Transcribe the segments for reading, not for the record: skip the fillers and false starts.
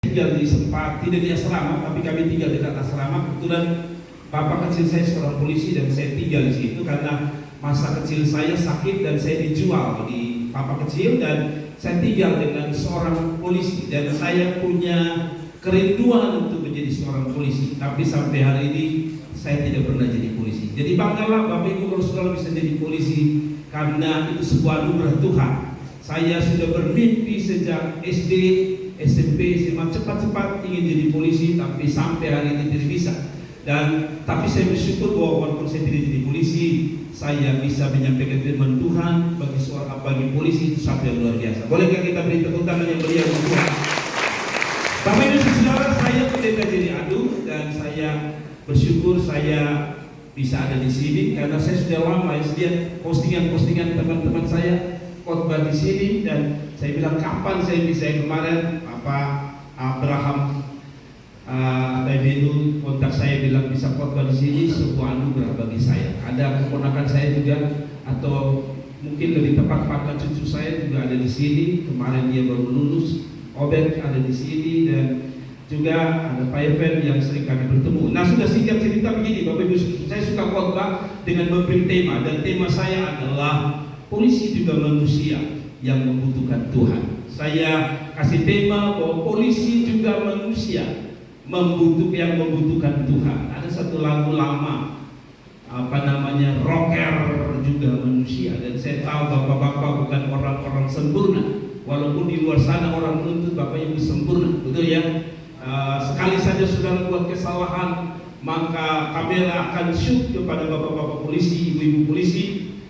tinggal di sempat tidak di asrama, tapi kami tinggal dekat asrama. Kebetulan bapak kecil saya seorang polisi dan saya tinggal di situ karena masa kecil saya sakit dan saya dijual di bapak kecil, dan saya tinggal dengan seorang polisi dan saya punya kerinduan untuk menjadi seorang polisi. Tapi sampai hari ini saya tidak pernah jadi polisi. Jadi banggalah Bapak Ibu kalau saudara bisa jadi polisi, karena itu sebuah anugerah Tuhan. Saya sudah bermimpi sejak SD, SMP, SMA cepat-cepat ingin jadi polisi, tapi sampai hari ini tidak bisa. Tapi saya bersyukur bahwa walaupun saya tidak jadi polisi, saya bisa menyampaikan firman Tuhan bagi polisi. Itu satu yang luar biasa. Bolehkah kita beri tepuk tangan yang meriah untuk Tuhan? Bapak Ibu Saudara, saya pendeta jadi Adu, dan saya bersyukur saya bisa ada di sini karena saya sudah lama lihat postingan-postingan teman-teman saya khotbah di sini, dan saya bilang kapan saya bisa. Kemarin Abraham Davidu kontak saya bilang bisa khotbah di sini, sebuah anugerah bagi saya. Ada keponakan saya juga, atau mungkin lebih tepat pakar cucu saya juga ada di sini. Kemarin dia baru lulus. Obed ada di sini, dan juga ada Pak Evan yang sering kami bertemu. Nah, sudah singkat cerita begini Bapak Ibu, saya suka khotbah dengan memberi tema, dan tema saya adalah polisi juga manusia yang membutuhkan Tuhan. Saya kasih tema bahwa polisi juga manusia yang membutuhkan Tuhan. Ada satu lagu lama rocker juga manusia, dan saya tahu bapak-bapak bukan orang-orang sempurna, walaupun di luar sana orang menuntut Bapak Ibu sempurna, betul ya? Sekali saja saudara buat kesalahan, maka kamera akan shoot kepada bapak-bapak polisi, ibu-ibu polisi,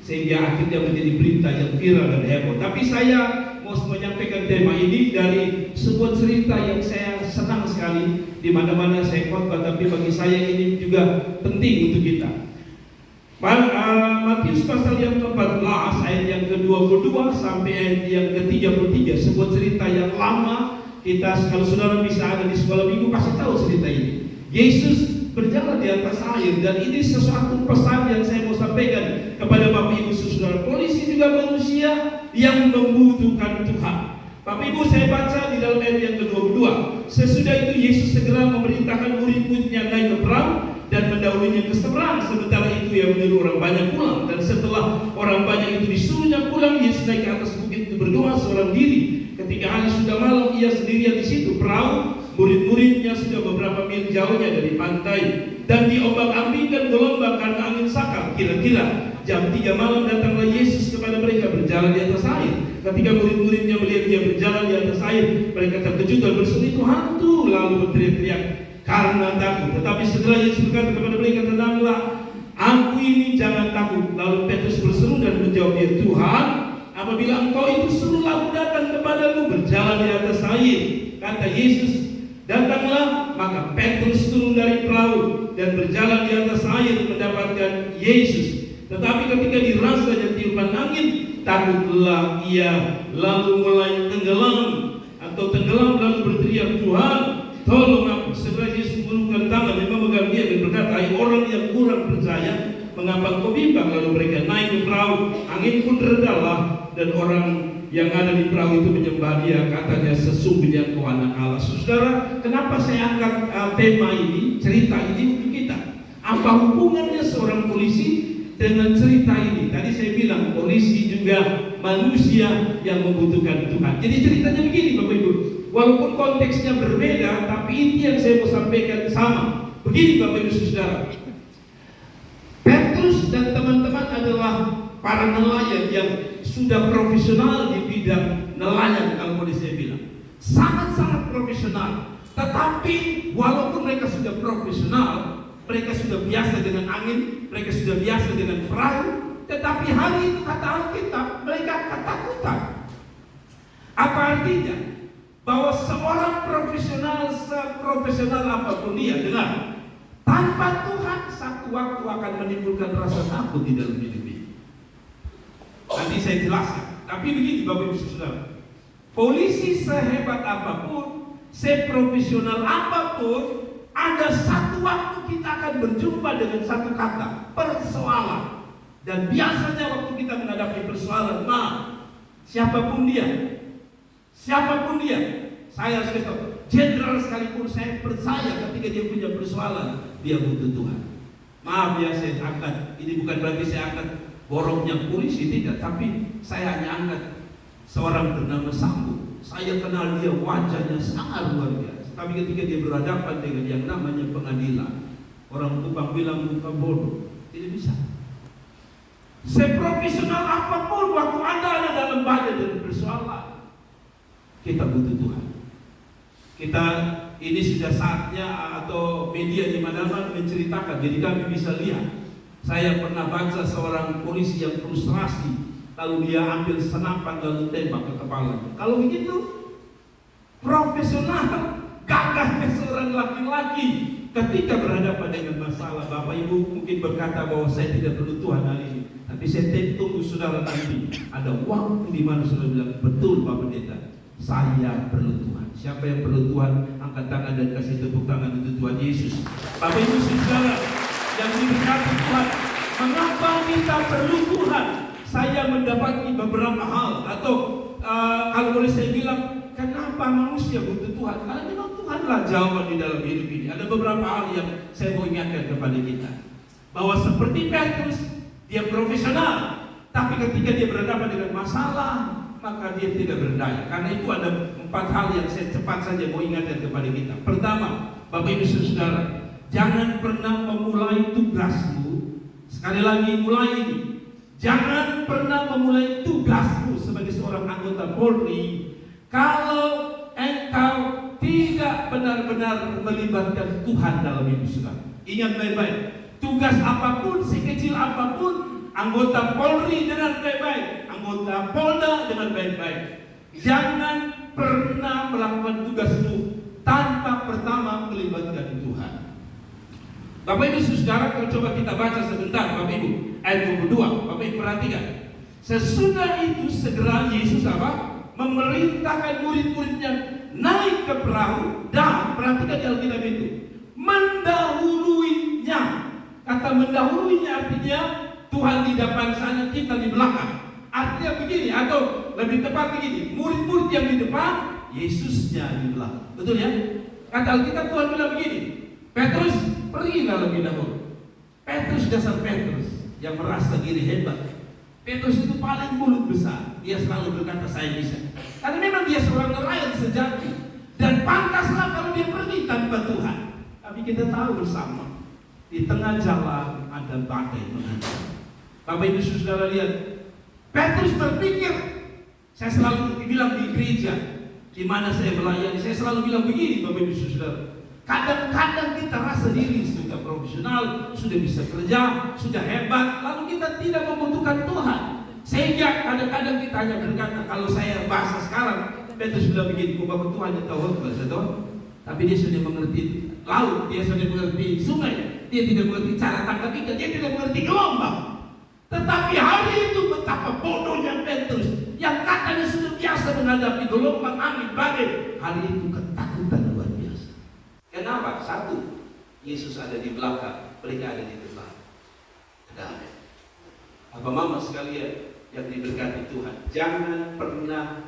sehingga akhirnya menjadi berita yang viral dan heboh. Tapi saya mau menyampaikan tema ini dari sebuah cerita yang saya senang sekali. Di mana-mana saya khotbah, tapi bagi saya ini juga penting untuk kita. Matius pasal yang ke-14 ayat yang ke-22 sampai ayat yang ke-33, sebuah cerita yang lama. Kalau saudara bisa ada di sekolah minggu pasti tahu cerita ini. Yesus berjalan di atas air, dan ini sesuatu pesan yang saya mau sampaikan kepada Bapak Ibu saudara. Polisi juga manusia yang membutuhkan Tuhan. Bapak Ibu, saya baca di dalam ayat yang ke-22. Sesudah itu Yesus segera memerintahkan murid-muridnya naik ke perahu dan mendahulunya ke seberang. Sementara itu ia menyuruh orang banyak pulang, dan setelah orang banyak itu disuruhnya pulang, Yesus naik ke atas bukit itu berdoa seorang diri. Ketika hari sudah malam, ia sendirian di situ. Perahu murid-muridnya sudah beberapa mil jauhnya dari pantai, dan diombak-ambingkan gelombang karena angin sakal. Kira-kira jam 3 malam datanglah Yesus kepada mereka berjalan di atas air. Ketika murid-muridnya melihat dia berjalan di atas air, mereka terkejut dan berseru, "Itu hantu!" lalu berteriak-teriak karena takut. Tetapi segera Yesus berkata kepada mereka, "Tenanglah, aku ini, jangan takut." Lalu Petrus berseru dan menjawab dia, "Tuhan, apabila Engkau itu, suruhlah aku datang kepadamu berjalan di atas air." Kata Yesus, "Datanglah." Maka Petrus turun dari perahu dan berjalan di atas air mendapatkan Yesus. Tetapi ketika dirasanya tiupan angin, takutlah ia, lalu mulai tenggelam lalu berteriak, "Tuhan, tolong aku." Segera Yesus mengulurkan tangan dan memegang dia dan berkata, "Hai orang yang kurang percaya, mengapa kau bimbang?" Lalu mereka naik ke perahu, angin pun redalah, dan orang yang ada di perahu itu menyembah dia. Katanya, "Sesungguhnya kau anak Allah." Saudara, kenapa saya angkat tema ini, cerita ini untuk kita? Apa hubungannya seorang polisi dengan cerita ini? Tadi saya bilang polisi juga manusia yang membutuhkan Tuhan. Jadi ceritanya begini Bapak Ibu, walaupun konteksnya berbeda, tapi inti yang saya mau sampaikan sama. Begini Bapak Ibu saudara, Petrus dan teman-teman adalah para nelayan yang sudah profesional di bidang nelayan. Kalau boleh saya bilang sangat-sangat profesional. Tetapi walaupun mereka sudah profesional, mereka sudah biasa dengan angin, mereka sudah biasa dengan perahu, tetapi hari itu kata Alkitab mereka ketakutan. Apa artinya? Bahwa seorang profesional, seprofesional apapun dia, dengar, tanpa Tuhan satu waktu akan menimbulkan rasa takut di dalam hidup ini. Nanti saya jelaskan. Tapi begini Bapak Ibu saudara, polisi sehebat apapun, seprofesional apapun, ada satu waktu kita akan berjumpa dengan satu kata, persoalan. Dan biasanya waktu kita menghadapi persoalan, siapapun dia, saya harus beritahu, jenderal sekalipun, saya percaya ketika dia punya persoalan, dia butuh Tuhan. Maaf ya, saya angkat, ini bukan berarti saya angkat boroknya polisi, tidak. Tapi saya hanya angkat seorang bernama Sambo. Saya kenal dia, wajahnya sangat luar biasa. Tapi ketika dia berhadapan dengan yang namanya pengadilan, orang Kupang bilang muka bodoh, tidak bisa. Seprofesional apapun, waktu Anda ada dalam badai dan persoalan, kita butuh Tuhan. Kita ini sudah saatnya, atau media di mana-mana menceritakan, jadi kami bisa lihat. Saya pernah baca seorang polisi yang frustrasi, lalu dia ambil senapan lalu tembak ke kepala. Kalau begitu, profesional, gagahnya seorang laki-laki ketika berhadapan dengan masalah. Bapak Ibu mungkin berkata bahwa saya tidak perlu Tuhan hari ini, tapi saya tunggu saudara nanti ada waktu di mana saudara bilang, betul Pak Pendeta, saya perlu Tuhan. Siapa yang perlu Tuhan, angkat tangan dan kasih tepuk tangan untuk Tuhan Yesus. Bapak Ibu saudara yang diberkati Tuhan, mengapa kita perlu Tuhan? Saya mendapati beberapa hal, atau kalau boleh saya bilang, kenapa manusia butuh Tuhan? Karena memang Tuhanlah jawaban di dalam hidup ini. Ada beberapa hal yang saya mau ingatkan kepada kita, bahwa seperti Petrus, dia profesional, tapi ketika dia berhadapan dengan masalah, maka dia tidak berdaya. Karena itu ada 4 hal yang saya cepat saja mau ingatkan kepada kita. Pertama, Bapak Ibu saudara, jangan pernah memulai tugasmu. Sekali lagi, mulai ini, jangan pernah memulai tugasmu sebagai seorang anggota Polri kalau engkau tidak benar-benar melibatkan Tuhan dalam hidup saudara. Ingat baik-baik, tugas apapun, sekecil apapun, anggota Polri dengan baik-baik, anggota Polda dengan baik-baik, jangan pernah melakukan tugasmu tanpa pertama melibatkan Tuhan. Bapak Ibu saudara, kalau coba kita baca sebentar, Bapak Ibu, ayat 22, Bapak Ibu perhatikan. Sesudah itu segera Yesus apa? Memerintahkan murid-muridnya naik ke perahu dan, perhatikan di Alkitab itu, mendahuluinya. Kata mendahuluinya artinya Tuhan di depan sana, kita di belakang. Artinya begini, atau lebih tepat begini, murid-murid yang di depan, Yesusnya di belakang. Betul ya? Kata Alkitab Tuhan bilang begini, Petrus, pergilah lebih dahulu. Petrus, dasar Petrus yang merasa diri hebat. Petrus itu paling mulut besar. Dia selalu berkata saya bisa. Karena memang dia seorang nelayan sejati, dan pantaslah kalau dia pergi tanpa Tuhan. Tapi kita tahu bersama, di tengah jalan ada badai menghantam. Bapak Ibu saudara lihat, Petrus berpikir, saya selalu bilang di gereja di mana saya melayani, saya selalu bilang begini, Bapak Ibu saudara. Kadang-kadang kita rasa diri sudah profesional, sudah bisa kerja, sudah hebat, lalu kita tidak membutuhkan Tuhan. Sehingga kadang-kadang kita hanya berkata, kalau saya bahasa sekarang, Petrus sudah begini, Bapak Tuhan yang tahu bahasa Tuhan, tapi dia sudah mengerti laut, dia sudah mengerti sungai, dia tidak mengerti cara tangkap ikan, dia tidak mengerti gelombang. Tetapi hari itu betapa bodohnya Petrus, yang katanya sudah biasa menghadapi gelombang, angin, badai, hari itu ketakutan luar biasa. Kenapa? Satu, Yesus ada di belakang, mereka ada di depan. Ada. Apa mama sekalian yang diberkati Tuhan, jangan pernah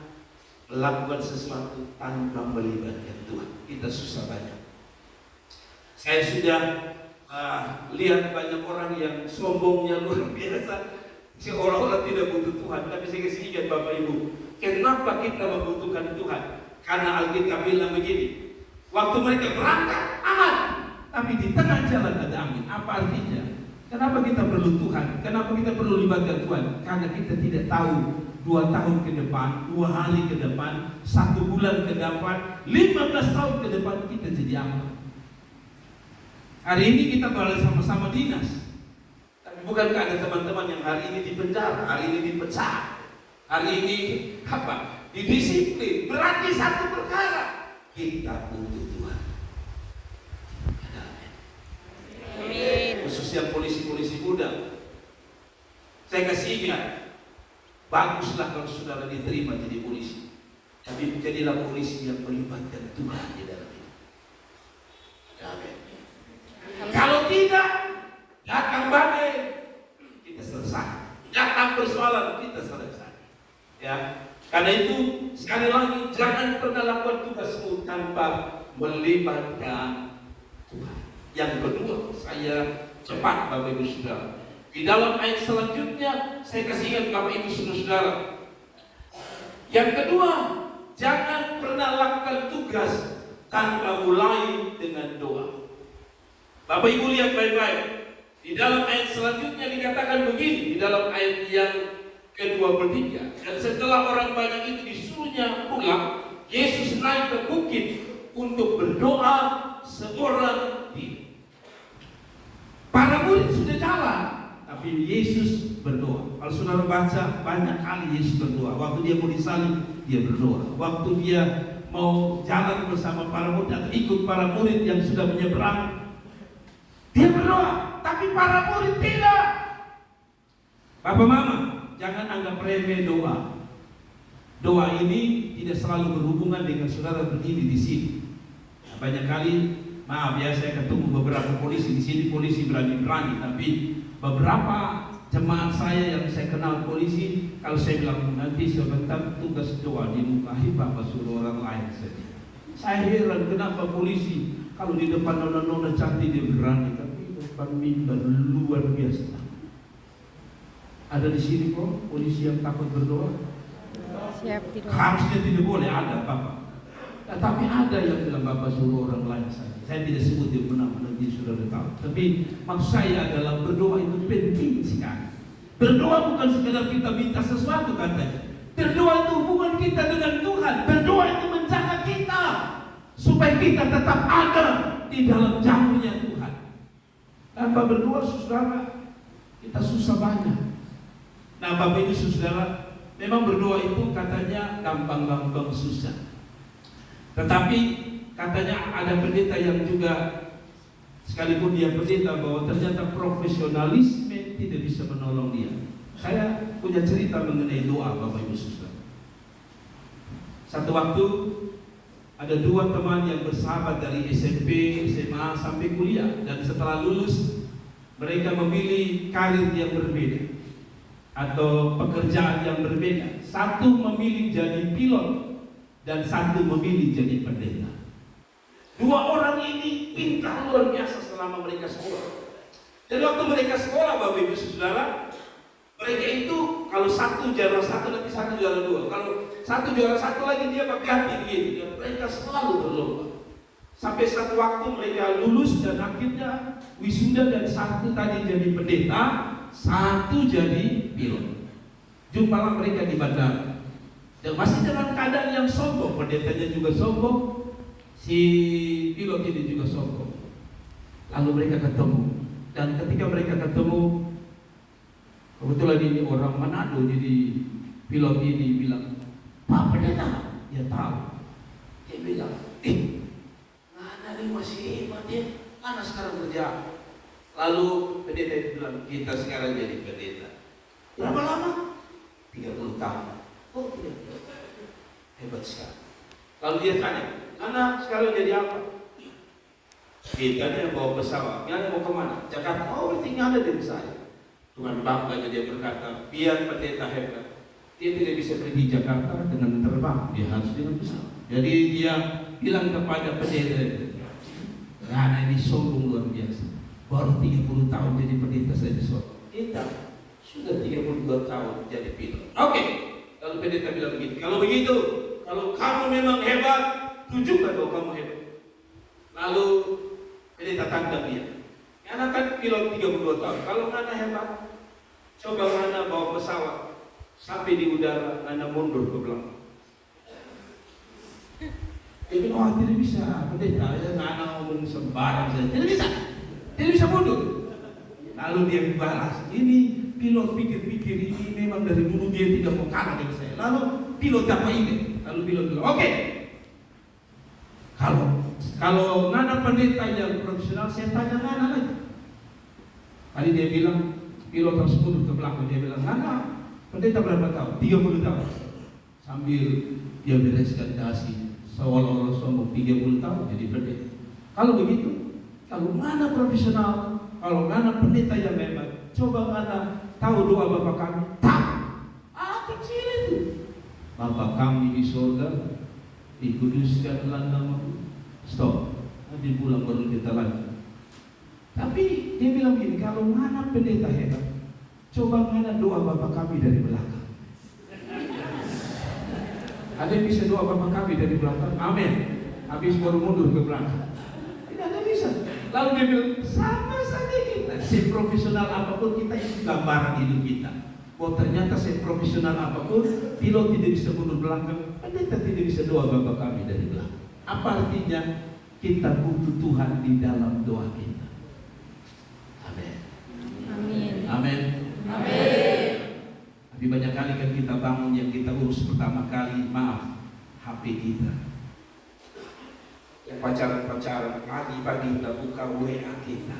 melakukan sesuatu tanpa melibatkan Tuhan. Kita susah banyak. Saya sudah lihat banyak orang yang sombongnya luar biasa, seolah-olah tidak butuh Tuhan. Tapi saya kasih ingat Bapak Ibu, kenapa kita membutuhkan Tuhan? Karena Alkitab bilang begini, waktu mereka berangkat aman, tapi di tengah jalan ada angin. Apa artinya? Kenapa kita perlu Tuhan? Kenapa kita perlu libatkan Tuhan? Karena kita tidak tahu 2 tahun ke depan, 2 hari ke depan, 1 bulan ke depan, 15 tahun ke depan kita jadi apa? Hari ini kita boleh sama-sama dinas, tapi bukankah ada teman-teman yang hari ini dipenjara, hari ini dipecat, hari ini apa? Didisiplin. Berarti satu perkara, kita butuh Tuhan. Amin. Khususnya polisi-polisi muda, saya kasih ingat, baguslah kalau saudara diterima jadi polisi, tapi jadilah polisi yang melibatkan Tuhan di dalam itu. Amin. Kalau tidak, datang badai, kita selesai. Datang persoalan, kita selesai. Ya, karena itu sekali lagi jangan pernah lakukan tugasmu tanpa melibatkan Tuhan. Yang kedua, saya cepat Bapak Ibu Saudara. Di dalam ayat selanjutnya saya kasih ingat Bapak Ibu Saudara. Yang kedua, jangan pernah lakukan tugas tanpa mulai dengan doa. Bapak Ibu lihat baik-baik. Di dalam ayat selanjutnya dikatakan begini, di dalam ayat yang ke-23. Dan setelah orang banyak itu disuruhnya pulang, Yesus naik ke bukit untuk berdoa seorang diri. Para murid sudah jalan, tapi Yesus berdoa. Kalau saudara baca, banyak kali Yesus berdoa. Waktu dia mau disalib, dia berdoa. Waktu dia mau jalan bersama para murid atau ikut para murid yang sudah menyeberang, dia berdoa. Tapi para murid tidak. Bapak Mama, jangan anggap remeh doa. Doa ini tidak selalu berhubungan dengan saudara berdiri di sini. Nah, banyak kali, maaf ya, saya ketemu beberapa polisi di sini, polisi berani-berani, tapi beberapa jemaat saya yang saya kenal polisi, kalau saya bilang nanti sebentar tugas doa dimukahi, Bapak suruh orang lain saja. Saya heran kenapa polisi kalau di depan nona-nona cantik dia berani, tapi depan mimbar luar biasa. Ada di sini kok polisi yang takut berdoa? Siap, tidak. Harusnya tidak boleh ada Bapak. Nah, tapi ada yang bilang Bapak suruh orang lain saja. Saya tidak sebut dia benar, nanti sudah tahu. Tapi maksud saya adalah berdoa itu penting sekali. Berdoa bukan sekedar kita minta sesuatu katanya. Berdoa itu hubungan kita dengan Tuhan. Berdoa itu menjaga kita supaya kita tetap ada di dalam jalurnya Tuhan. Tanpa berdoa, saudara, kita susah banyak. Nah, Bapak Ibu Saudara, memang berdoa itu katanya gampang-gampang susah. Tetapi katanya ada pendeta yang juga, sekalipun dia pendeta, bahwa ternyata profesionalisme tidak bisa menolong dia. Saya punya cerita mengenai doa, Bapak Ibu Saudara. Satu waktu ada dua teman yang bersahabat dari SMP, SMA sampai kuliah, dan setelah lulus mereka memilih karir yang berbeda atau pekerjaan yang berbeda. Satu memilih jadi pilot dan satu memilih jadi pendeta. Dua orang ini pintar luar biasa selama mereka sekolah. Dan waktu mereka sekolah, Bapak Ibu Saudara, mereka itu kalau satu juara satu, nanti satu juara dua. Kalau satu juara satu lagi dia ganti begitu. Dan mereka selalu berlomba. Sampai satu waktu mereka lulus dan akhirnya wisuda, dan satu tadi jadi pendeta, satu jadi pilot. Jumpalah mereka di bandara. Dan masih dengan keadaan yang sombong. Pendetanya juga sombong, si pilot ini juga sombong. Lalu mereka ketemu. Dan ketika mereka ketemu, kebetulan ini orang Manado, jadi pilot ini bilang, "Pak pendeta," dia tahu. Dia bilang, "Mana ini masih hebat ya, mana sekarang kerja?" Lalu pendeta itu bilang, "Kita sekarang jadi pendeta." Berapa lama? 30 tahun. Oh, 30 tahun. Hebat sekali. Lalu dia tanya, "Anak sekarang jadi apa?" Kita yang bawa pesawat. Yang mau kemana? Jakarta. Oh, berarti ada di saya. Tuhan bangganya dia berkata, biar pendeta hebat, dia tidak bisa pergi Jakarta dengan terbang, dia harus dengan pesawat. Jadi dia bilang kepada pendeta, "Karena ini sombong luar biasa. Baru 30 tahun jadi pendeta saja sombong. Kita sudah 32 tahun jadi pilot." Oke. Lalu pendeta bilang begini, "Kalau begitu, kalau kamu memang hebat, tunjukkan bahwa kamu hebat." Lalu pendeta tantang dia. Karena kan pilot 32 tahun. Kalau Ngana hebat, coba Ngana bawa pesawat sampai di udara, Ngana mundur ke belakang. Dia bilang, "Oh, tidak bisa, pendeta, ya Ngana ngomong sembarang saja. Tidak bisa, tidak bisa mundur." Lalu dia balas, "Ini pilot pikir-pikir ini memang dari dulu dia tidak mau kalah dengan saya." Lalu pilot apa ini? Lalu pilot bilang, "Oke, kalau Ngana pendeta yang profesional, saya tanya Ngana lagi." Tadi dia bilang, pilot harus mundur ke belakang. Dia bilang, "Ngana pendeta berapa tahun?" 30 tahun. Sambil dia bereskan dasi, seolah-olah sombong, 30 tahun jadi pendeta. Kalau begitu, kalau Ngana profesional, kalau Ngana pendeta yang hebat, coba Ngana tahu doa Bapa kami. Tak, kecil itu. "Bapa kami di surga, dikuduskanlah namamu, Stop. Nanti pulang baru kita lagi. Tapi dia bilang gini, kalau mana pendeta hebat, coba mana doa Bapa kami dari belakang. Ada yang bisa doa Bapa kami dari belakang? Amin. Habis baru mundur ke belakang. Tidak ada bisa. Lalu dia bilang, sama saja kita. Seprofesional apapun kita, itu gambaran hidup kita. Oh ternyata seprofesional apapun, pilot tidak bisa mundur belakang, pendeta tidak bisa doa Bapa kami dari belakang. Apa artinya? Kita butuh Tuhan di dalam doa kita. Amin. Amin. Amin. Amin. Tapi banyak kali kan kita bangun, yang kita urus pertama kali, maaf, HP kita. Yang pacaran-pacaran, pagi-pagi kita buka WA kita.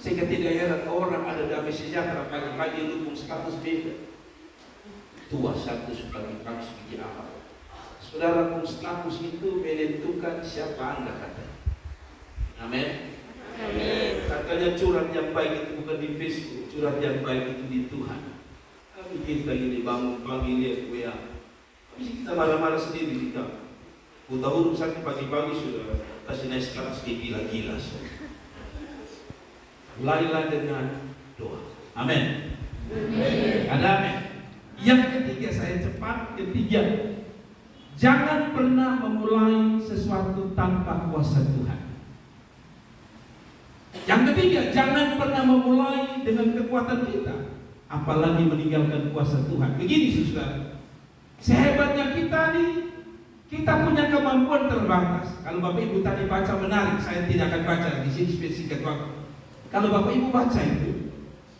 Sehingga tidak heran orang ada damai sejahtera pagi-pagi dukung status beda. Tua status pagi-pagi seperti apa? Saudara, status itu menentukan siapa Anda katanya. Amin. Amin. Katanya curhat yang baik itu bukan di Facebook, curhat yang baik itu di Tuhan. Tapi kita ini bangun pagi lihat WA, habis kita marah-marah sendiri di kamar. Buta huruf sakit pagi-pagi sudah kasih naik status gila-gila. Mulailah dengan doa. Amin. Ada amin. Yang ketiga, saya cepat. Ketiga, jangan pernah memulai sesuatu tanpa kuasa Tuhan. Yang ketiga, jangan pernah memulai dengan kekuatan kita, apalagi meninggalkan kuasa Tuhan. Begini saudara, sehebatnya kita nih, kita punya kemampuan terbatas. Kalau Bapak Ibu tadi baca menarik, saya tidak akan baca di sini spesifik waktu. Kalau Bapak Ibu baca itu,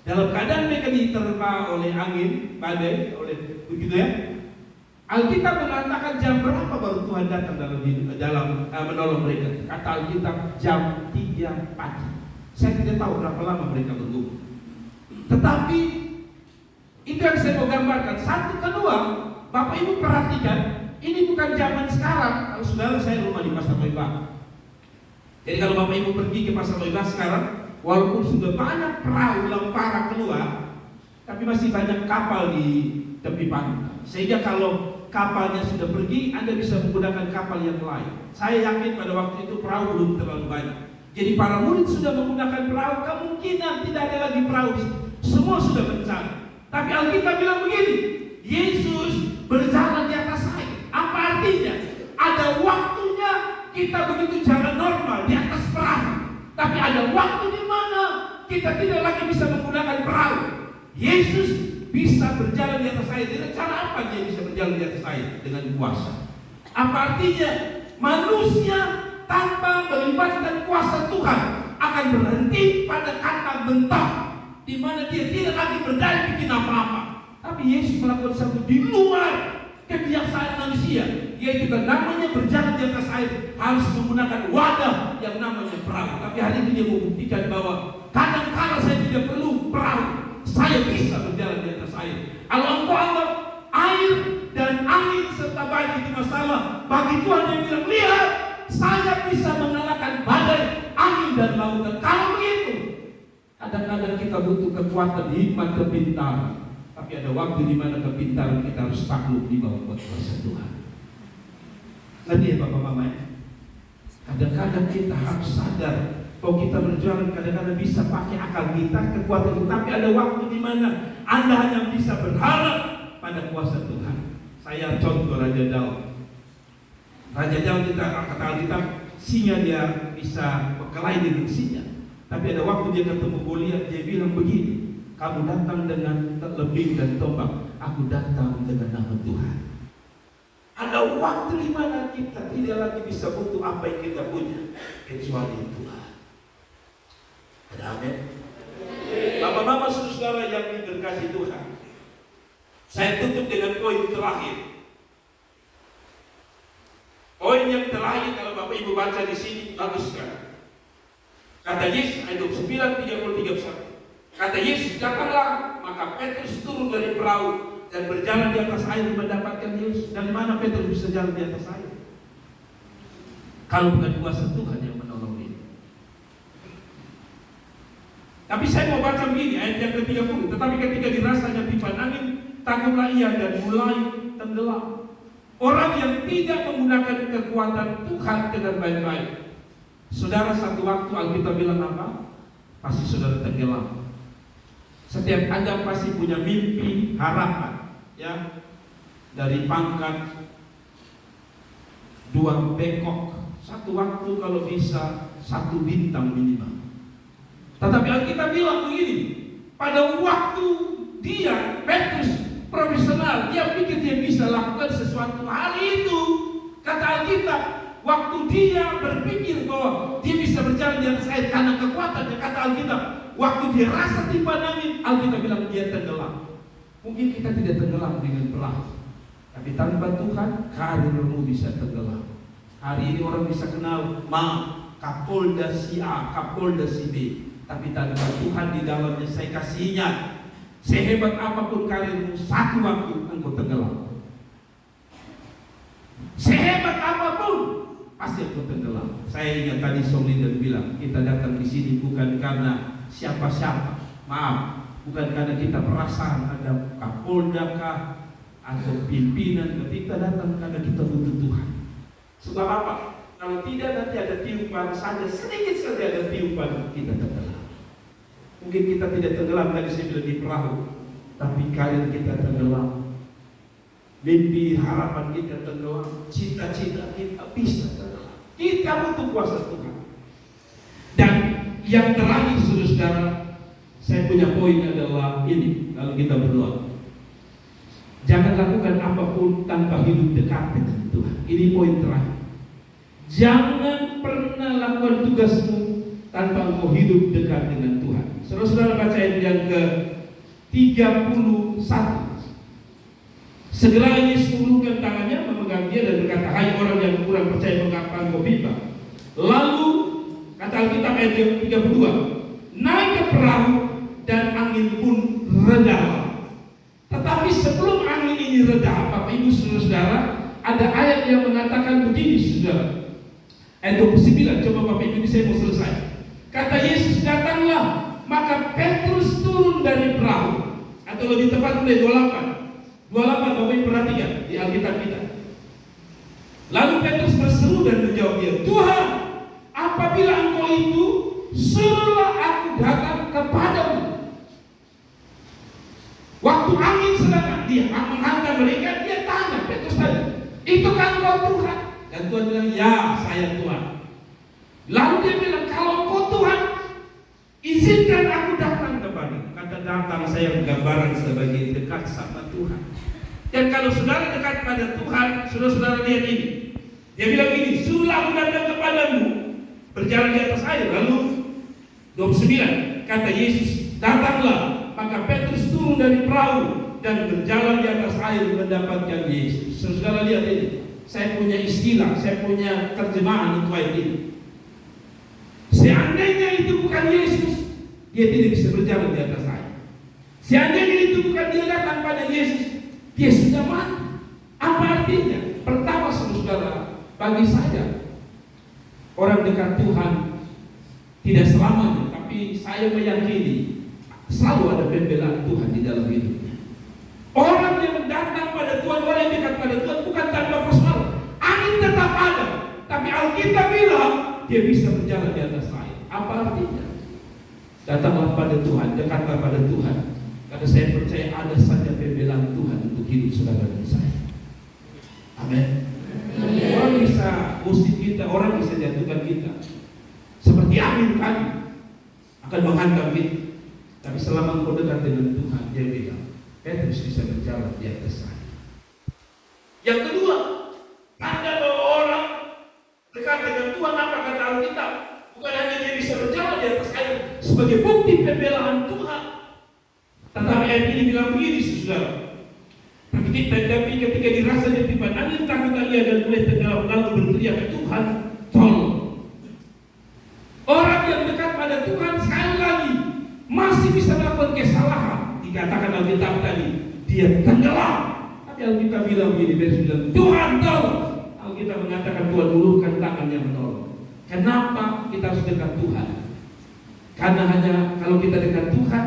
dalam keadaan mereka diterpa oleh angin, badai, oleh begitu ya. Alkitab mengatakan jam berapa baru Tuhan datang dalam menolong mereka. Kata Alkitab jam 3 pagi. Saya tidak tahu berapa lama mereka bergumul. Tetapi itu yang saya mau gambarkan. Satu, kedua, Bapak Ibu perhatikan, ini bukan zaman sekarang. Kalau saudara, saya rumah di Pasar Lembang. Jadi kalau Bapak Ibu pergi ke Pasar Lembang sekarang, walaupun sudah banyak perahu lempara keluar, tapi masih banyak kapal di tepi pantai. Sehingga kalau kapalnya sudah pergi, Anda bisa menggunakan kapal yang lain. Saya yakin pada waktu itu perahu belum terlalu banyak. Jadi para murid sudah menggunakan perahu, kemungkinan tidak ada lagi perahu. Semua sudah bencana. Tapi Alkitab bilang begini, Yesus berjalan di atas air. Apa artinya? Ada waktunya kita begitu jalan normal di atas perahu. Tapi ada waktu di mana kita tidak lagi bisa menggunakan perahu. Yesus bisa berjalan di atas air. Dengan cara apa dia bisa berjalan di atas air? Dengan kuasa. Apa artinya? Manusia tanpa melibatkan kuasa Tuhan akan berhenti pada kata bentak, di mana dia tidak lagi berdaya bikin apa-apa. Tapi Yesus melakukan sesuatu di luar kebiasaan manusia, yaitu namanya berjalan di atas air harus menggunakan wadah yang namanya perahu. Tapi hari ini dia membuktikan bahwa kadang-kadang saya tidak perlu perahu, saya bisa berjalan di atas air. Kalau engkau anggap air dan angin serta badai itu masalah, bagi Tuhan dia bilang, lihat, saya bisa mengalahkan badai, angin dan lautan. Kalau begitu, kadang-kadang kita butuh kekuatan, hikmat, kepintaran. Tapi ada waktu di mana kepintaran kita harus takluk di bawah kuasa Tuhan. Nanti ya Bapak Mama ya, kadang-kadang kita harus sadar bahwa kita berjuang, kadang-kadang bisa pakai akal kita, kekuatan kita. Tapi ada waktu di mana Anda hanya bisa berharap pada kuasa Tuhan. Saya contoh Raja Daud. Raja Daud kita kata Alkitab, singa dia bisa berkelahi dengan singa. Tapi ada waktu dia ketemu Goliat, dia bilang begini, kamu datang dengan lebih dan tombak, aku datang dengan nama Tuhan. Ada waktu di mana kita tidak lagi bisa butuh apa yang kita punya kecuali Tuhan. Ada amin. Bapak-bapak saudara yang diberkati Tuhan, saya tutup dengan poin terakhir. Poin yang terakhir kalau Bapak Ibu baca di sini bagus sekali. Kata Yesus ayat 29:30-31. Kata Yesus, datanglah, maka Petrus turun dari perahu dan berjalan di atas air mendapatkan Yesus. Dari mana Petrus bisa jalan di atas air? Kalau bukan kuasa Tuhan yang menolong dia. Tapi saya mau baca begini ayat yang ke-30. Tetapi ketika dirasanya tiupan angin, takutlah ia dan mulai tenggelam. Orang yang tidak menggunakan kekuatan Tuhan dengan baik-baik. Saudara, satu waktu Alkitab bilang apa? Pasti saudara tenggelam. Setiap Anda pasti punya mimpi, harapan, ya, dari pangkat 2 bengkok, satu waktu kalau bisa 1 bintang minimal. Tetapi Alkitab bilang begini, pada waktu dia, Petrus, profesional, dia pikir dia bisa lakukan sesuatu hari itu. Kata Alkitab, waktu dia berpikir bahwa dia bisa berjalan di atas air karena kekuatannya, kata Alkitab, waktu dia rasa dipandangi, Alkitab bilang dia tenggelam. Mungkin kita tidak tenggelam dengan perahu, tapi tanpa Tuhan, karirmu bisa tenggelam. Hari ini orang bisa kenal Kapolda si A, Kapolda si B, tapi tanpa Tuhan di dalamnya, saya kasih ingat, sehebat apapun karirmu, satu waktu engkau tenggelam. Sehebat apapun, pasti engkau tenggelam. Saya ingat tadi Solidan bilang, kita datang di sini bukan karena siapa-siapa, maaf, bukan karena kita perasaan ada Kapolda kah atau pimpinan, tapi kita datang karena kita butuh Tuhan. Sebab apa? Kalau tidak nanti ada tiupan saja, sedikit saja ada tiupan, kita tenggelam. Mungkin kita tidak tenggelam tadi saya bilang di perahu, tapi karir kita tenggelam, mimpi harapan kita tenggelam, cita-cita kita bisa tenggelam. Kita butuh kuasa Tuhan. Dan yang terakhir, saudara, saya punya poin adalah ini. Kalau kita berdoa, jangan lakukan apapun tanpa hidup dekat dengan Tuhan. Ini poin terakhir. Jangan pernah lakukan tugasmu tanpa engkau hidup dekat dengan Tuhan. Saudara-saudara, baca ayat yang ke-31. Segera Yesus mengulurkan tangannya, memegang dia dan berkata, hai orang yang kurang percaya, mengapa engkau bimbang? Lalu kata Alkitab ayat yang 32, naik ke perahu dan angin pun reda. Tetapi sebelum angin ini reda, Bapak Ibu Saudara, ada ayat yang mengatakan begini, saudara. Ayat 29, coba Bapak Ibu, ini saya mau selesai. Kata Yesus, datanglah, maka Petrus turun dari perahu, atau lebih tepat mulai 28 Bapak Ibu perhatikan di Alkitab kita. Lalu Petrus berseru dan menjawab dia, Tuhan, apabila engkau itu, suruhlah aku datang kepadamu. Waktu angin sedang dia menghantam mereka, dia tanya, Petrus tanya, itu kan kau Tuhan? Dan Tuhan bilang, ya saya Tuhan. Lalu dia bilang, kalau kau Tuhan, izinkan aku datang kepadamu. Kata datang saya gambaran sebagai dekat sama Tuhan. Dan kalau saudara dekat pada Tuhan, saudara-saudara lihat ini. Dia bilang gini, suruhlah aku datang kepadamu, berjalan di atas air. Lalu 29, kata Yesus, datanglah. Maka Petrus turun dari perahu dan berjalan di atas air mendapatkan Yesus. Saudara lihat ini. Saya punya istilah, saya punya terjemahan untuk ayat ini. Seandainya itu bukan Yesus, dia tidak bisa berjalan di atas air. Seandainya itu bukan dia datang pada Yesus, dia sudah mati. Apa artinya? Pertama, saudara, bagi saya, orang dekat Tuhan tidak selamanya, tapi saya meyakini selalu ada pembelaan Tuhan di dalam hidupnya. Orang yang datang pada Tuhan, orang yang dekat pada Tuhan bukan tanpa persoalan. Angin tetap ada, tapi Alkitab bilang dia bisa berjalan di atas air. Apa artinya? Datanglah pada Tuhan, dekatlah pada Tuhan. Karena saya percaya ada saja pembelaan Tuhan untuk hidup saudara dan saya. Amin. Orang bisa usik kita, orang bisa jatuhkan kita. Seperti angin tadi akan menghantam kita. Tapi selama engkau dekat dengan Tuhan, dia bilang, Petrus bisa berjalan di atas air. Yang kedua, tanda bahwa orang dekat dengan Tuhan, apa kata Alkitab? Bukan hanya dia bisa berjalan di atas air sebagai bukti pembelaan Tuhan. Tetapi ayat ini bilang begini, saudara. Tapi ketika dirasa dia tiba angin, takut ia dan mulai tenggelam, lalu berteriak, Tuhan, tolong. Orang yang dekat pada Tuhan sekali lagi masih bisa melakukan kesalahan. Dikatakan Alkitab tadi, dia tenggelam. Tapi Alkitab bilang begini, versi bilang, Tuhan tolong. Alkitab mengatakan Tuhan ulurkan tangannya menolong. Kenapa kita harus dekat Tuhan? Karena hanya kalau kita dekat Tuhan,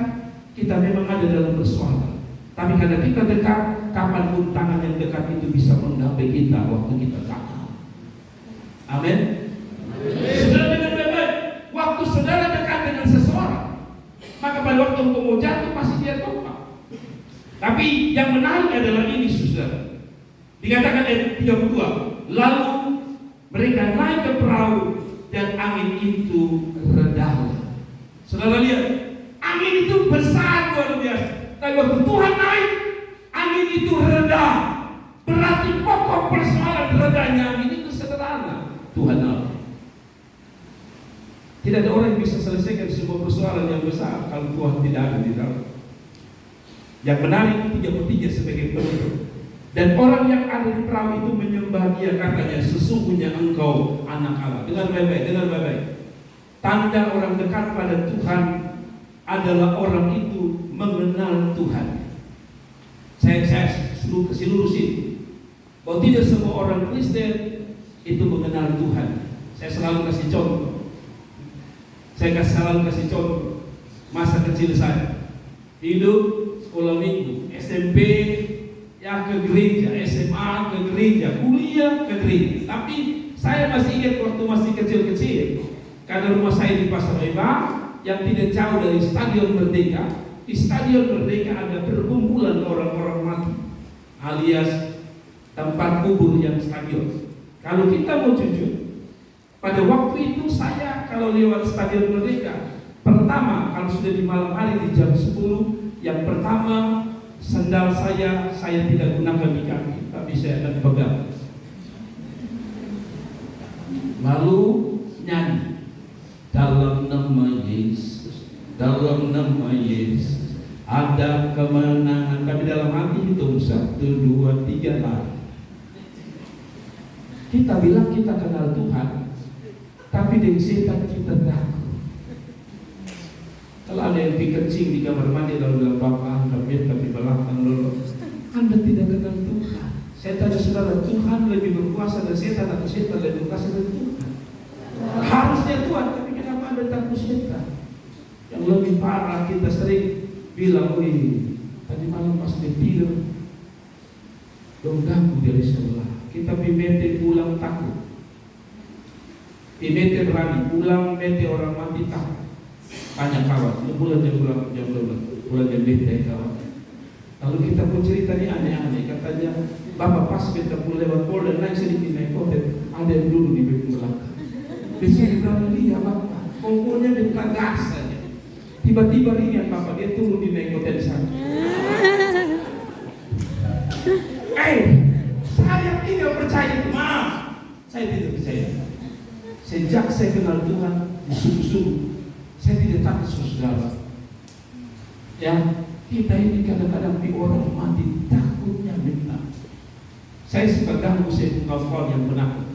kita memang ada dalam persoalan. Tapi karena kita dekat, kapanpun tangan yang dekat itu bisa menggapai kita waktu kita gagal. Amin. Saudara dengar baik-baik, waktu saudara dekat dengan seseorang, maka pada waktu engkau mau jatuh pasti dia topang. Tapi yang menarik adalah ini, saudara. Dikatakan ayat 32, lalu mereka naik ke perahu dan angin itu reda. Saudara lihat, angin itu besar luar biasa. Tapi waktu Tuhan naik, angin itu reda. Berarti pokok persoalan redanya angin itu sederhana. Tuhan Allah. Tidak ada orang yang bisa selesaikan sebuah persoalan yang besar kalau Tuhan tidak ada di dalam. Yang menarik 3 sebagai penutup. Dan orang yang ada di perahu itu menyembah dia, katanya, sesungguhnya engkau anak Allah. Dengar baik-baik. Tanda orang dekat pada Tuhan adalah orang itu mengenal Tuhan. Saya kasih lurusin bahwa tidak semua orang Kristen itu mengenal Tuhan. Saya selalu kasih contoh. Masa kecil saya hidup sekolah minggu, SMP ya ke gereja, SMA ke gereja, kuliah ke gereja. Tapi saya masih ingat waktu masih kecil-kecil, karena rumah saya di Pasar Eba yang tidak jauh dari Stadion Merdeka. Di Stadion Merdeka ada perkumpulan orang-orang mati, alias tempat kubur yang stadion. Kalau kita mau jujur, pada waktu itu saya kalau lewat Stadion Merdeka, pertama kalau sudah di malam hari di jam 10, yang pertama sendal saya tidak gunakan di kaki, tapi saya akan pegang. Lalu nyanyi, dalam nama Yesus, dalam nama Yesus ada kemenangan. Tapi dalam hati hitung 1, 2, 3 lari. Kita bilang kita kenal Tuhan, tapi dengan setan kita takut. Kalau ada yang kencing di kamar mandi lalu bilang, Bapak kami tapi belakang dulu, Anda tidak kenal Tuhan. Saya tanya saudara, Tuhan lebih berkuasa dari setan atau setan lebih berkuasa dari Tuhan? Harusnya Tuhan, tapi kenapa Anda takut setan? Yang lebih parah, kita sering bilang, wih, tadi malam pas dia tidur dong ganggu dari sebelah. Kita pimete pulang takut, pimete berani pulang, mete orang mati takut. Banyak kawan, bulan jam 12, bulan jam bete kawan. Lalu kita pun cerita ini aneh-aneh. Katanya, Bapak pas kita pun lewat Polda naik sedikit naik hotel, ada yang dulu di belakang. Di sini berani dia Bapak, pokoknya dia gas saja. Tiba-tiba lihat Bapak dia turun di naik hotel sana. Saya tidak percaya, maaf, saya tidak percaya. Sejak saya kenal Tuhan di sungguh-sungguh, saya tidak takut saudara. Ya, kita ini kadang-kadang di orang mati takutnya minta. Saya suka ganggu kawan-kawan yang penakut.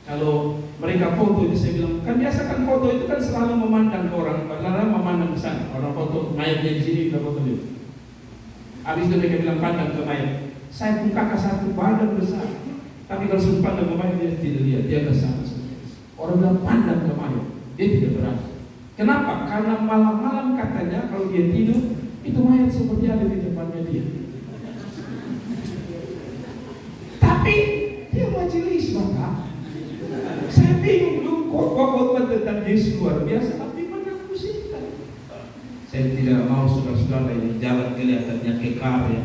Kalau mereka foto itu saya bilang, kan biasa kan foto itu kan selalu memandang ke orang, lalu memandang ke sana. Orang foto mayatnya di sini, kita foto dia. Habis itu mereka bilang pandang ke mayat. Saya pun kakak satu badan besar, tapi kalau sudah pandang ke mayat dia tidak lihat, dia ke sana. Orang bilang pandang ke mayat, dia tidak berani. Kenapa? Karena malam-malam katanya kalau dia tidur, itu mayat seperti ada di depannya dia. Tapi dia majelis Bapak. Saya bingung dulu khotbah tentang Yesus luar biasa, tapi mana setan. Saya tidak mau saudara-saudara yang jalan kelihatannya kekar ya.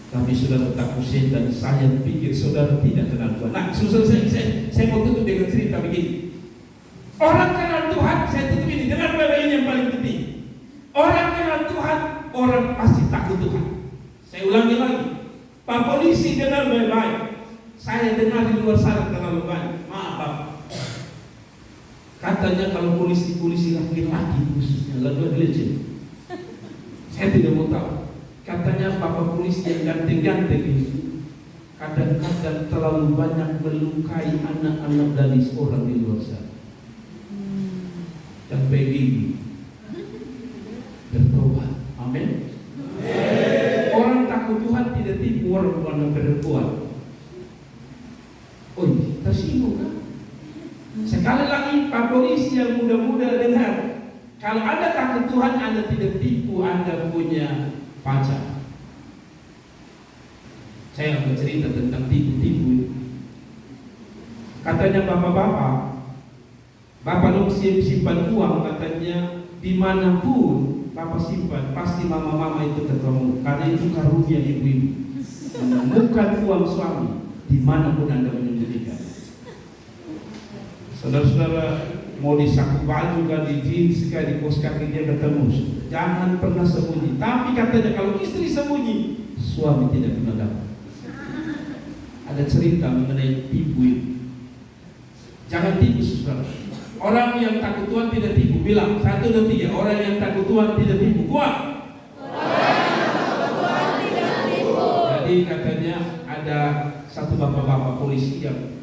Tapi saudara takut setan, saya pikir saudara tidak kenal Tuhan. Nah, saya mau tutup dengan cerita begini. Orang kenal Tuhan, saya tutup ini dengan ini yang paling penting. Orang kenal Tuhan, orang pasti takut Tuhan. Saya ulangi lagi, Pak polisi dengar baik-baik. Saya dengar di luar sana terlalu banyak. Maaf Pak. Katanya kalau polisi laki-laki khususnya lalu legend. Saya tidak mau tahu. Katanya bapak polisi yang ganteng-ganteng ini kadang-kadang terlalu banyak melukai anak-anak gadis orang di luar sana. Dan begini bertobat. Amin. Orang takut Tuhan tidak tipu orang pada perempuan. Oh, tersinggung kan? Sekali lagi Pak polisi yang muda-muda dengar, kalau Anda takut Tuhan, Anda tidak tipu Anda punya pacar. Saya akan cerita tentang tipu-tipu. Katanya bapak-bapak, bapak dong simpan uang, katanya dimanapun bapak simpan, pasti mama-mama itu ketemu, karena itu karunia ibu-ibu. Menemukan uang suami dimanapun Anda menyembunyikan. Saudara-saudara, mau di saku baju kah, di jeans kah, di kos kaki dia ketemu. Jangan pernah sembunyi. Tapi katanya kalau istri sembunyi, suami tidak pernah dapat. Ada cerita mengenai tipu ini. Jangan tipu, saudara. Orang yang takut Tuhan tidak tipu. Bilang 1, 2, 3. Orang yang takut Tuhan tidak tipu. Kuat. Jadi katanya ada satu bapak-bapak polisi yang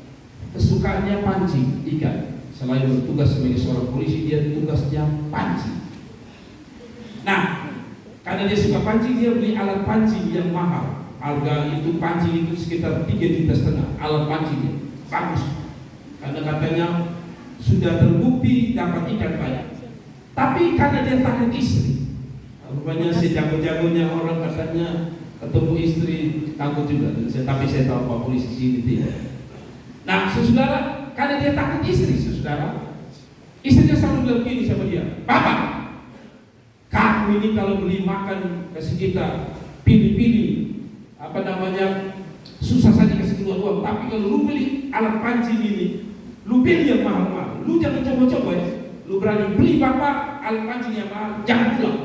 kesukaannya pancing ikan. Selain bertugas sebagai seorang polisi, dia tugasnya pancing. Nah, karena dia suka pancing, dia beli alat pancing yang mahal. Harga itu pancing itu sekitar 3,5 juta alat pancingnya. Bagus. Karena katanya sudah terbukti dapat ikan banyak. Tapi karena dia takut istri, rupanya sejago-jagonya orang katanya ketemu istri takut juga. Tapi saya tahu Pak polisi sini tidak. Nah, saudara, karena dia takut istri, saudara, istrinya selalu bilang begini sama dia, Bapak, kamu ini kalau beli makan kasih kita pilih-pilih, susah saja kasih keluar uang. Tapi kalau lu beli alat pancing ini, lu beli yang mahal-mahal. Lu jangan coba-coba ya. Lu berani beli bapak alat pancing yang mahal, jangan pulang.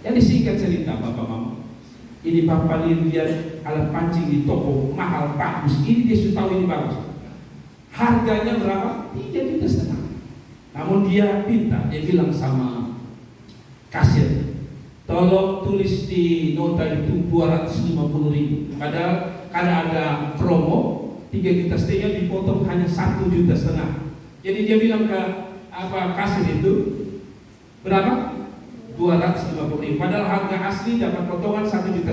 Jadi singkat cerita bapak mama, ini bapak lihat alat pancing di toko mahal bagus. Ini dia sudah tahu ini bagus. Harganya berapa? 3,5 juta. Namun dia pinta, dia bilang sama kasir, tolong tulis di nota itu 250.000. Padahal karena ada promo 3,5 juta dipotong hanya 1,5 juta. Jadi dia bilang ke kasir itu berapa? 250.000. Padahal harga asli dapat potongan 1,5 juta.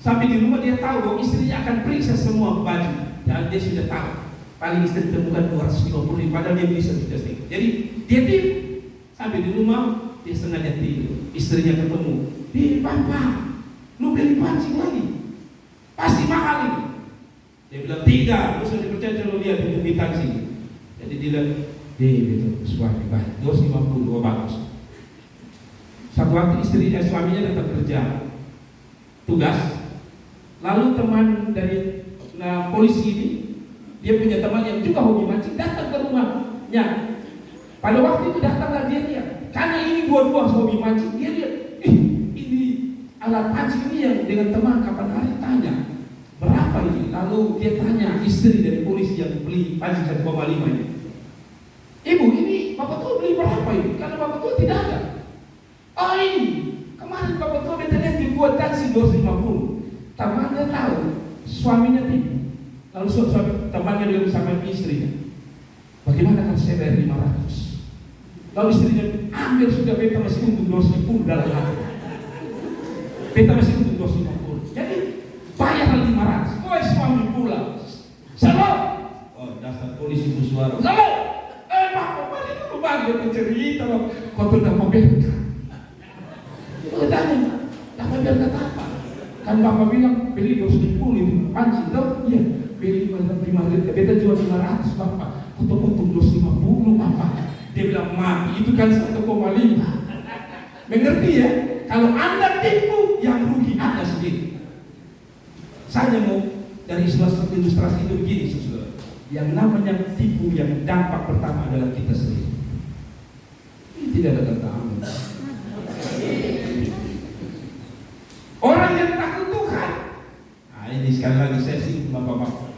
Sampai di rumah dia tahu bahwa istrinya akan periksa semua baju dan dia sudah tahu paling istri ditemukan 250.000. Padahal dia beli 1,5 juta. Jadi dia tipu. Sampai di rumah dia sengaja tidur. Istrinya ketemu, Bapak, lu beli pancing lagi, pasti mahal ini. Dia bilang tidak, lu sudah dipercaya lu lihat itu di taksi. Jadi dia bilang, itu suami baik, 250, bagus. Satu waktu suaminya datang kerja, tugas. Lalu teman dari polisi ini, dia punya teman yang juga hobi mancing, datang ke rumahnya. Pada waktu itu datanglah dia. Karena ini dua-dua hobi mancing, dia lihat, ini alat pancing ini yang dengan teman kapan hari tanya, berapa ini? Lalu dia tanya istri dari polisi yang beli pancing 1,5 ini. Ibu, ini bapak tua beli berapa ini? Karena bapak tua tidak ada. Oh ini, kemarin bapak tua lihat dibuat taksi 250. Temannya tahu, suaminya tipu. Lalu suami temannya bilang sama istrinya, bagaimana kalau saya bayar 500? Lalu istrinya ambil, sudah beta masih untung 250 dalam hati. Beta masih untung 250. Jadi bayar 500. Oh suami pulang. Salam. Oh dasar polisi bersuara. Salam. Bapak balik dulu balik bercerita loh. Kau tuh nak membelka. Kau tanya, nak membelka apa? Kan bapak bilang beli 250 itu pancing tau? Iya. Beli 500. Beta jual 500 bapak. Kau tuh untung 250 bapak. Dia bilang mati itu kan 1,5. Mengerti ya? Kalau Anda tipu, yang rugi Anda sendiri. Saya mau dari ilustrasi itu begini, saudara. Yang namanya tipu yang dampak pertama adalah kita sendiri. Ini tidak ada kata amin. Orang yang takut Tuhan. Nah ini sekali lagi saya singgung bapak-bapak.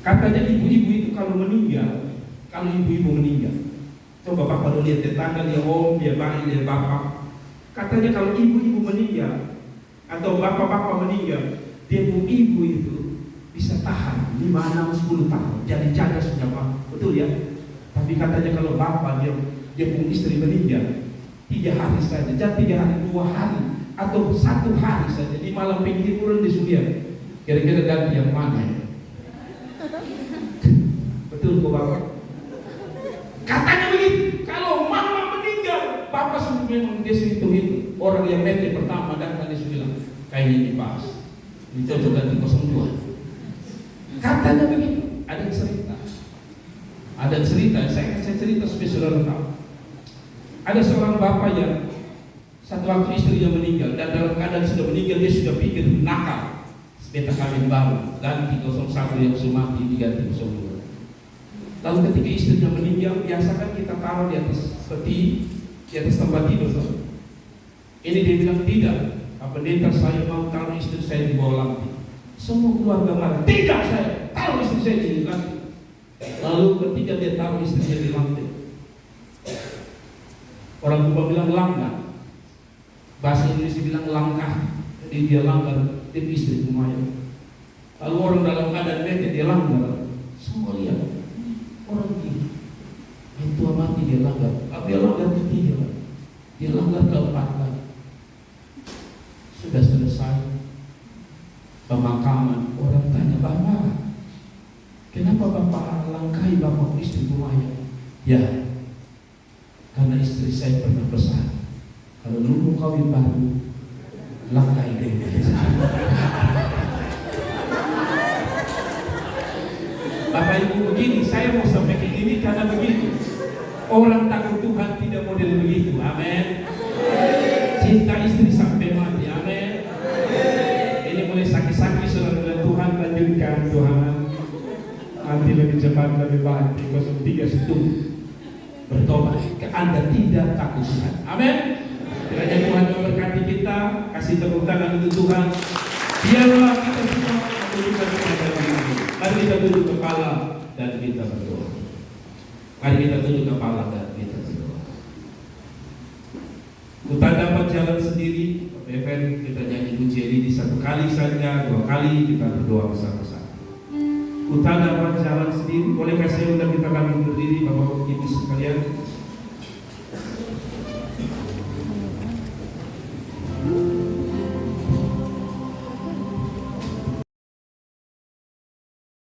Katanya ibu-ibu itu kalau meninggal. Kalau ibu-ibu meninggal, coba bapak lihat tetangga, dia om, dia bayi, dia bapak. Katanya kalau ibu-ibu meninggal atau bapak-bapak meninggal, dia ibu itu bisa tahan 5, 6, 10 tahun. Jadi jaga sudah pak, betul ya? Tapi katanya kalau bapak dia pun istri meninggal 3 hari saja, jadi 3 hari, 2 hari, atau 1 hari saja di malam penghiburan di Suria. Kira-kira ganti yang mana ya? Betul kok bapak? Katanya begitu, kalau mama meninggal, bapak memang dia hitung itu. Orang yang mati pertama datang dia bilang, kayaknya ini pas. Ini cocok ganti 02. Katanya begitu. Ada cerita. Saya cerita supaya saudara tahu. Ada seorang bapak yang satu waktu istrinya meninggal, dan dalam keadaan sudah meninggal dia sudah pikir nakal, beta kawin baru, ganti 01 yang sudah mati diganti 02. Lalu ketika istrinya meninggal, biasa kan kita taruh di atas peti, di atas tempat tidur. Ini dia bilang tidak, Pak Pendeta, saya mau taruh istri saya di bawah lantai. Semua keluarga marah, tidak, saya taruh istri saya di lantai. Lalu ketika dia taruh istrinya di lantai, orang tua bilang langgar, bahasa Indonesia bilang langkah, jadi dia langgar tim istri lumayan. Lalu orang dalam keadaan bete dia langgar, semua lihat orang ini, yang tua mati dia langgar, dia langgar ketiga, dia langgar keempat lagi. Sudah selesai pemakaman, orang tanya, Bapak, kenapa Bapak langkahi Bapak istri lumayan? Ya, karena istri saya pernah pesan, kalau lu mau kawin baru, langkai deh. Bapak Ibu begini, saya mau sampaikan ini karena begitu. Orang takut Tuhan tidak model begitu, amin. Cinta istri sampai mati, amin. Ini mulai sakit-sakit saudara Tuhan, lanjutkan Tuhan. Nanti lebih cepat, lebih baik. 03 situ bertobat, Anda tidak takut Tuhan, amin. Kiranya Tuhan memberkati kita, kasih tepuk tangan untuk Tuhan. Biarlah kita semua menunjukkan kepada Tuhan. Mari kita tunduk kepala dan kita berdoa. Mari kita tunduk kepala dan kita berdoa. Kita dapat jalan sendiri, Bapak kita nyanyi puji ini di satu kali saja, 2 kali kita berdoa bersama-sama. Kita dapat jalan sendiri, bolehkah saya undang kita kami berdiri, Bapak Ibu sekalian?